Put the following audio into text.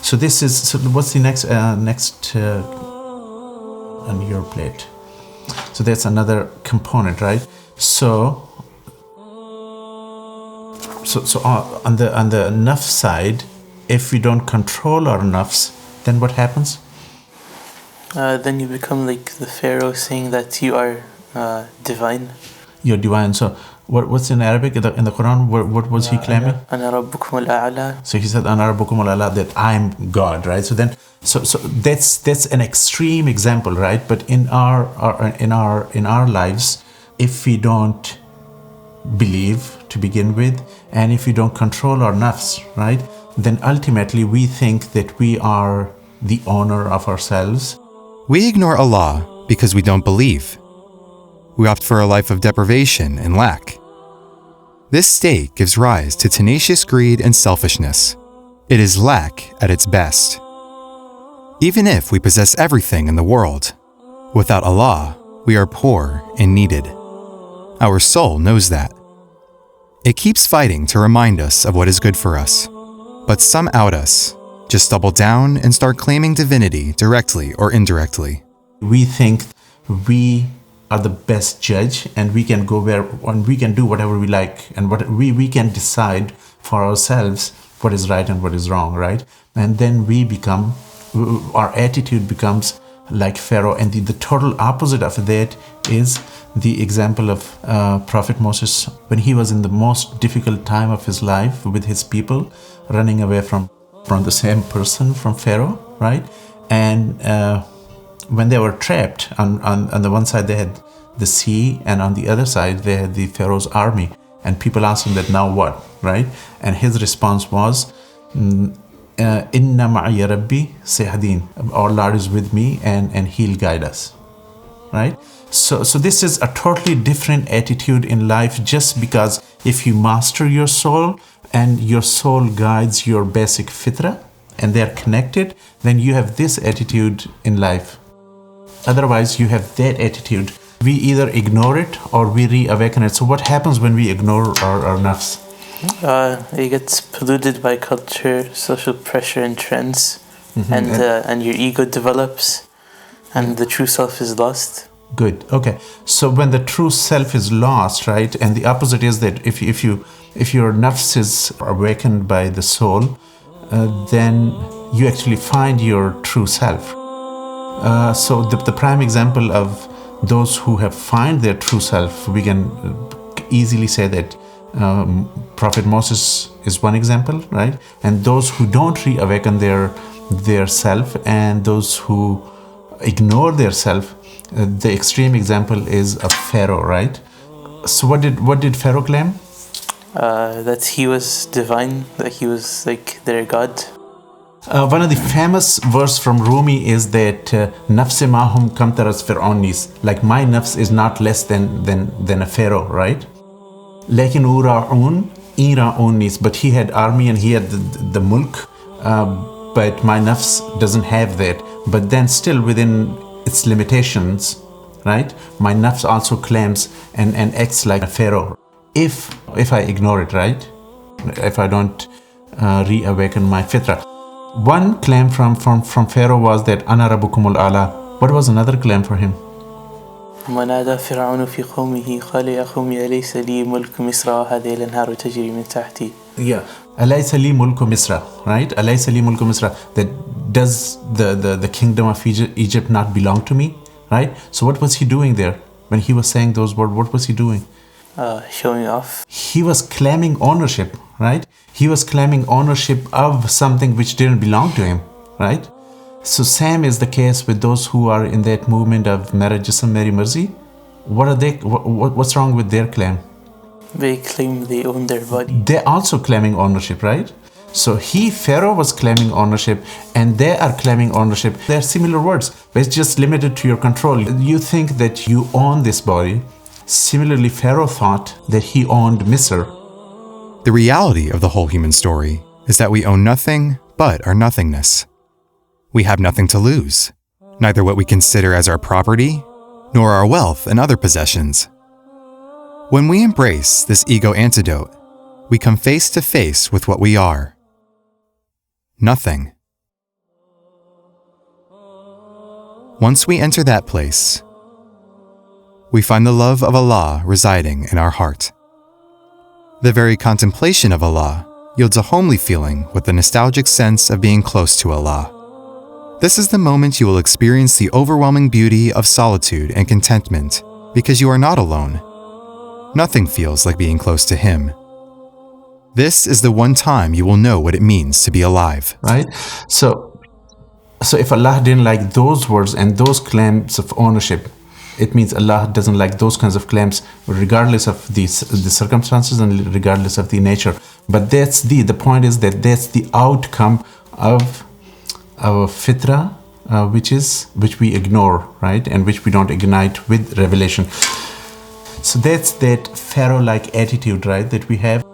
So this is, so what's the next on your plate? So that's another component, right? So on the nafs side, if we don't control our nafs, then what happens? Then you become like the Pharaoh saying that you are divine. You're divine. So what's in Arabic in the Quran? What was he claiming? Ana rabbukum al-a'la. So he said, "Ana rabbukum al-a'la," that I'm God, right? So then, so that's an extreme example, right? But in our lives, if we don't believe to begin with, and if we don't control our nafs, right, then ultimately we think that we are the owner of ourselves. We ignore Allah because we don't believe. We opt for a life of deprivation and lack. This state gives rise to tenacious greed and selfishness. It is lack at its best. Even if we possess everything in the world, without Allah, we are poor and needed. Our soul knows that. It keeps fighting to remind us of what is good for us. But some out us, just double down and start claiming divinity directly or indirectly. We think we are the best judge, and we can go where, and we can do whatever we like, and what we can decide for ourselves what is right and what is wrong, right? And then our attitude becomes like Pharaoh. And the total opposite of that is the example of Prophet Moses, when he was in the most difficult time of his life with his people, running away from the same person, from Pharaoh, right? And when they were trapped, on the one side they had the sea, and on the other side they had the Pharaoh's army. And people asked him that, now what, right? And his response was, Inna ma'iya rabbi sayahdin. Our Lord is with me, and He'll guide us, right? So this is a totally different attitude in life, just because if you master your soul, and your soul guides your basic fitra, and they are connected, then you have this attitude in life. Otherwise, you have that attitude. We either ignore it or we reawaken it. So what happens when we ignore our nafs? It gets polluted by culture, social pressure and trends, and your ego develops, and the true self is lost. Good. Okay. So when the true self is lost, right, and the opposite is that if your nafs is awakened by the soul, then you actually find your true self. So the prime example of those who have found their true self, we can easily say that Prophet Moses is one example, right? And those who don't reawaken their self, and those who ignore their self, the extreme example is of Pharaoh, right? So what did Pharaoh claim? That he was divine, that he was like their god. One of the famous verse from Rumi is that nafse mahum kamtaras fir'aunis, like my nafs is not less than a pharaoh, right? Lakin ura'un ira'unis, but he had army and he had the mulk, but my nafs doesn't have that. But then still within its limitations, right? My nafs also claims and acts like a pharaoh. If I ignore it, right? If I don't reawaken my fitra. One claim from Pharaoh was that Ana rabbukumul a'la. What was another claim for him? ونادى فرعون في قومه قال يا قوم أليس لي ملك مصر وهذه الأنهار تجري من تحتي. Yeah, أليس لي ملك مصر, right? أليس لي ملك مصر. That does the kingdom of Egypt not belong to me, right? So what was he doing there when he was saying those words? What was he doing? Showing off. He was claiming ownership, right? He was claiming ownership of something which didn't belong to him, right? So same is the case with those who are in that movement of Mera Jism Meri Marzi. What are they? What's wrong with their claim? They claim they own their body. They're also claiming ownership, right? So Pharaoh was claiming ownership, and they are claiming ownership. They're similar words, but it's just limited to your control. You think that you own this body. Similarly, Pharaoh thought that he owned Misr. The reality of the whole human story is that we own nothing but our nothingness. We have nothing to lose, neither what we consider as our property, nor our wealth and other possessions. When we embrace this ego antidote, we come face to face with what we are. Nothing. Once we enter that place, we find the love of Allah residing in our heart. The very contemplation of Allah yields a homely feeling with the nostalgic sense of being close to Allah. This is the moment you will experience the overwhelming beauty of solitude and contentment because you are not alone. Nothing feels like being close to Him. This is the one time you will know what it means to be alive. Right? So if Allah didn't like those words and those claims of ownership, it means Allah doesn't like those kinds of claims regardless of the circumstances and regardless of the nature. But that's the point is that that's the outcome of our fitra, which we ignore, right? And which we don't ignite with revelation. So that's that Pharaoh-like attitude, right, that we have.